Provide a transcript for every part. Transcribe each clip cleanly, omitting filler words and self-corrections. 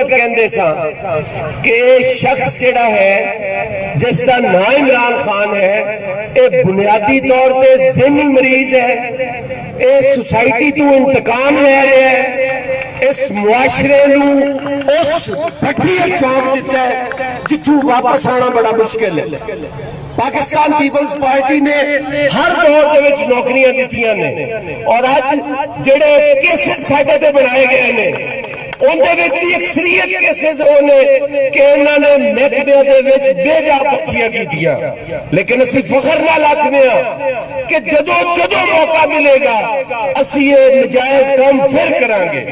कहते कि शख्स जिहड़ा है जिसका नाम इमरान खान है, ये बुनियादी तौर पर ज़हनी मरीज है। ये सोसाइटी तो इंतकाम ले रहा है, इस मुआशरे नूं उस भट्टी चौंक दिता है जिथों वापस आना बड़ा मुश्किल है। पाकिस्तान पीपल्स पार्टी ने हर दौर के विच नौकरियां दित्तियां ने और अज जिहड़े केसेस साडे ते बनाए गए ने उनके भी अक्सरीयत केसेस होने कि उन्होंने महकमे के बेजा पक्खियां कीतियां, लेकिन असी फखर नाल आखने कि जदों जदों मौका मिलेगा असी ये नजायज काम फिर करांगे,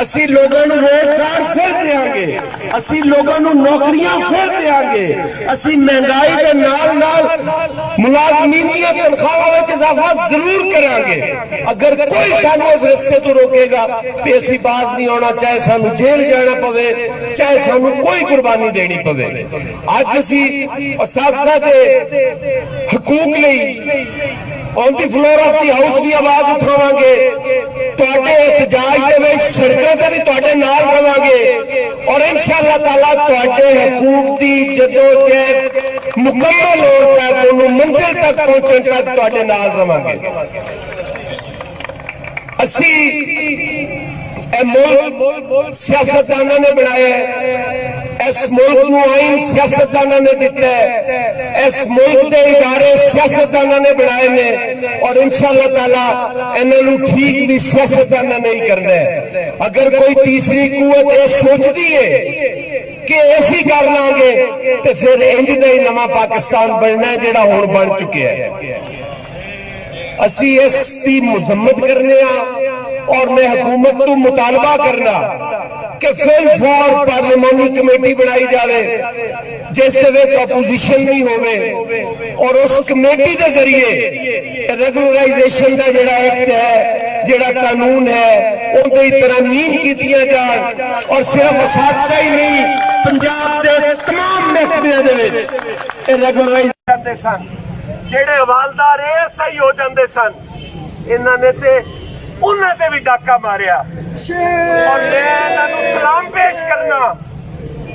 असी लोगों को रोजगार फिर देंगे, असी लोगों को नौकरियां फिर देंगे, असी महंगाई के नाल नाल मुलाजमीन दी तनख्वाहां विच इजाफा जरूर करांगे। अगर कोई सानू इस रस्ते तो रोकेगा तो असी बाज नहीं होना, चाहे सानू जेल जाना पवे, चाहे सानू कोई कुर्बानी देनी पवे। अज असी असातिज़ा दे हकूक लई on the floor of the house की आवाज उठावांगे, तुहाडे एहतजाज दे विच सड़कों ते भी तुहाडे नाल रहांगे और इंशाअल्लाह ताला तुहाडे हकूक दी जदोजहद मुकम्मल होण तक उन्हें मंजिल तक पहुंचण तक तुहाडे नाल रहांगे। असी मुल्क सियासतदाना ने बनाया है, इस मुल्क को आइन सियासतदाना ने दिता है, इस मुल्क के इदारे सियासतदाना ने बनाए ने और इंशाअल्लाह ताला इन्हों ठीक भी सियासतदाना नहीं करना है। अगर कोई तीसरी कुवत यह सोचती है कि ऐसी कर लांगे तो फिर इंज दा ही नवा पाकिस्तान बनना है जिहड़ा हुण बन चुके हैं। असी इसकी मुजम्मत करने और मैं हुकूमत को मुतालबा करना कि फिल फॉर पार्लिमानी कमेटी बनाई जाए जिस अपोजिशन भी होवे और उस कमेटी के जरिए रेगुलराइजेशन का जिहड़ा एक्ट है, जिहड़ा कानून है, उनकी तरमीम की जाए और सिर्फ असातिज़ा ही नहीं पंजाब के तमाम महकमियां दे विच रेगुलराइज करते सन। जेड़े हवालदार एएसआई हो जाते सन, इन्होंने ते उन्होंने भी डाका मारिया और मैं सलाम पेश करना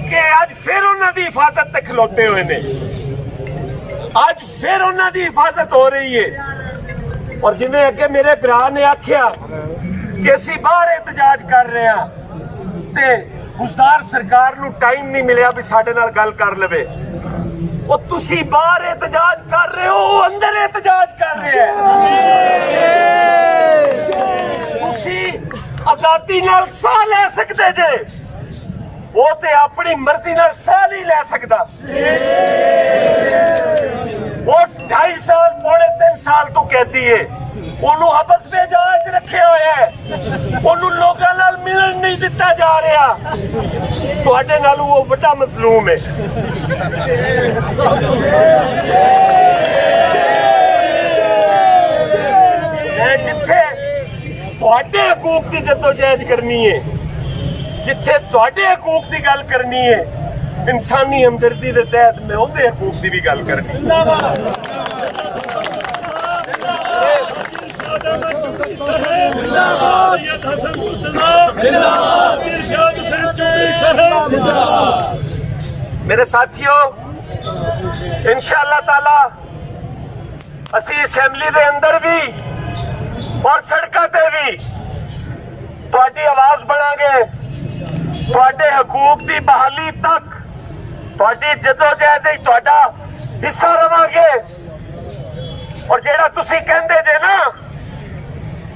कि अज फिर उन्होंने हिफाजत तक खलोते हुए ने, अज फिर उन्होंने हिफाजत हो रही है। और जिवें अगे मेरे भरा ने आख्या कि असीं बाहर एहतजाज कर रहे हैं ते मुज़दार सरकार नूं टाइम नहीं मिलिया भी साडे नाल गल कर लवे, वो तुसी बाहर एहतजाज कर रहे हो, वो अंदर एहतजाज कर रहे हैं। तुसी आजादी नाल साह ले सकते जे, वो ते अपनी मर्जी नाल साह नहीं ले सकता। वो 2.5 साल पौने 3 साल तो कहती है ਉਹਨੂੰ ਹਬਸ ਵਿੱਚ ਰੱਖਿਆ ਹੋਇਆ ਹੈ, ਉਹਨੂੰ ਲੋਕਾਂ ਨਾਲ ਮਿਲਣ ਨਹੀਂ ਦਿੱਤਾ ਜਾ ਰਿਹਾ। ਤੁਹਾਡੇ ਨਾਲ ਉਹ ਵੱਡਾ ਮਸਲੂਮ ਹੈ। ਜਿੱਥੇ ਤੁਹਾਡੇ ਹਕੂਕ ਦੀ ਜਦੋਜਹਿਦ ਕਰਨੀ ਹੈ, ਜਿੱਥੇ ਤੁਹਾਡੇ ਹਕੂਕ ਦੀ ਗੱਲ ਕਰਨੀ ਹੈ, ਇਨਸਾਨੀ ਹਮਦਰਦੀ ਦੇ ਤਹਿਤ ਮੈਂ ਉਹਦੇ ਹਕੂਕ ਦੀ ਵੀ ਗੱਲ ਕਰਨੀ। मेरे साथियों, इंशाअल्लाह ताला असी असैम्बली के अंदर भी और सड़कों पे भी तुहाडी आवाज बनांगे, तुहाडे हकूक की बहाली तक तुहाडी जदोजहद विच तुहाडा हिस्सा रवांगे। और जेड़ा तुसी कहंदे जे ना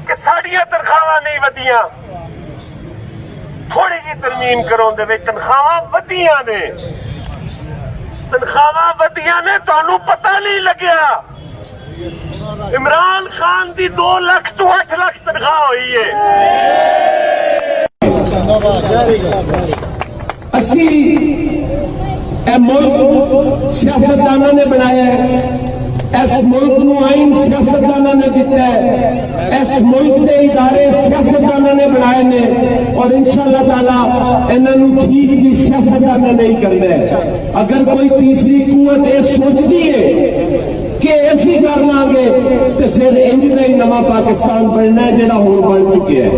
कि साड़ियां तनख्वाहां नहीं वधियां, थोड़ी जी तरमीम कराउण दे विच तनख्वाहां वधियां ने, तनख्वाहां वधियां ने, तुहानू पता नहीं लग्या। इमरान खान दी 2 लाख तो 8 लाख तनख्वाह हुई है। असी ए मुल्क सियासतदाना ने बनाया है, इस मुल्क को आइन सियासतदाना ने दिता है, इस मुल्क के इदारे सियासतदाना ने बनाए ने और इंशाअल्लाह ताला इन्होंने ठीक भी सियासतदाना नहीं करना है। अगर कोई तीसरी कुवत यह सोचती है कि ऐसी कर लांगे तो फिर इंज नहीं नवा पाकिस्तान बनना है जिहड़ा हुण बन चुके हैं।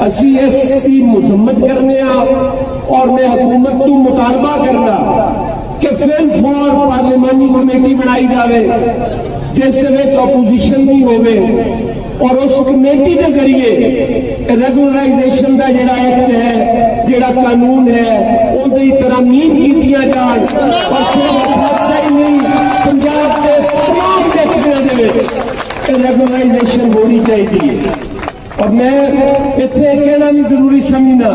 असी इसकी मुजम्मत करने और मैं हुकूमत को मुतालबा करना कि फिल्म फॉर पार्लिमानी कमेटी बनाई जाए जिस अपोजिशन भी होवे और उस कमेटी के जरिए रेगुलराइजेशन का जोड़ा एक्ट है, जोड़ा कानून है, उनकी तरमीम की जान और सिर्फ नहीं पंजाब के तमाम महकमे रेगुलराइजेशन होनी चाहिए। और मैं इतने कहना भी जरूरी समझना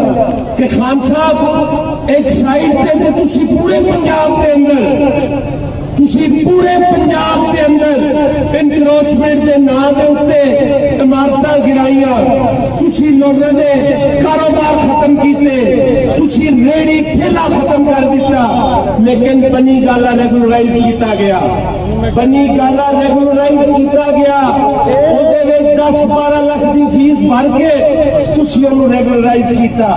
कि खान साहब एक साइड पे तुसी पूरे पंजाब के अंदर पूरे पंजाब के अंदर इंक्रोचमेंट के नाम के उत्ते इमारत गिराइया, लोगों ने कारोबार खत्म किए, रेड़ी ठेला खत्म कर दिता, लेकिन बनी गाला रेगुलराइज किया गया, बनी गाला रेगुलराइज किया गया, 10-12 लाख की फीस भर के तुसी उन्होंने रेगुलराइज किया।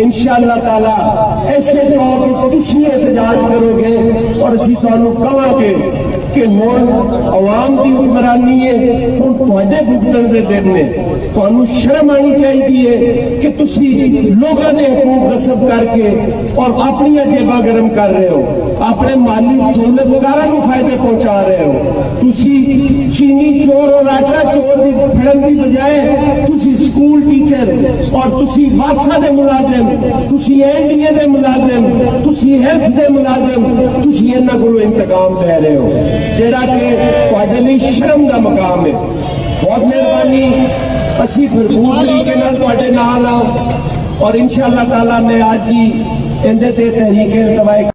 इंशाअल्लाह ताला ऐसे तौर तुसी एहतजाज करोगे और असी तुहानू कहांगे कि हुण अवाम की हुक्मरानी है, हुण तुहाडे भुगतण दे दिन ने, तुहानू शर्म आनी चाहिए कि तुसी लोगों के हकूक गसब करके और अपनी जेबा गर्म कर रहे हो, अपने माली सहूलतकारों को फायदे पहुंचा रहे हो। तुसी चीनी चोर और आटा चोर फड़न की बजाय तुसी स्कूल टीचर और तुसी वासा दे मुलाजिम, तुसी एनडीए दे मुलाजिम, तुसी हेल्थ दे मुलाजिम, तुसी इन्हां कोलों इंतकाम ले रहे हो, जेड़ा कि तुहाडे लई शर्म का मकाम है। बहुत मेहरबानी, असी भरपूर तरीके नाल तुहाडे नाल आ और इंशाअल्लाह ताला मैं आज ही इंदे ते तहरीक इंतवाई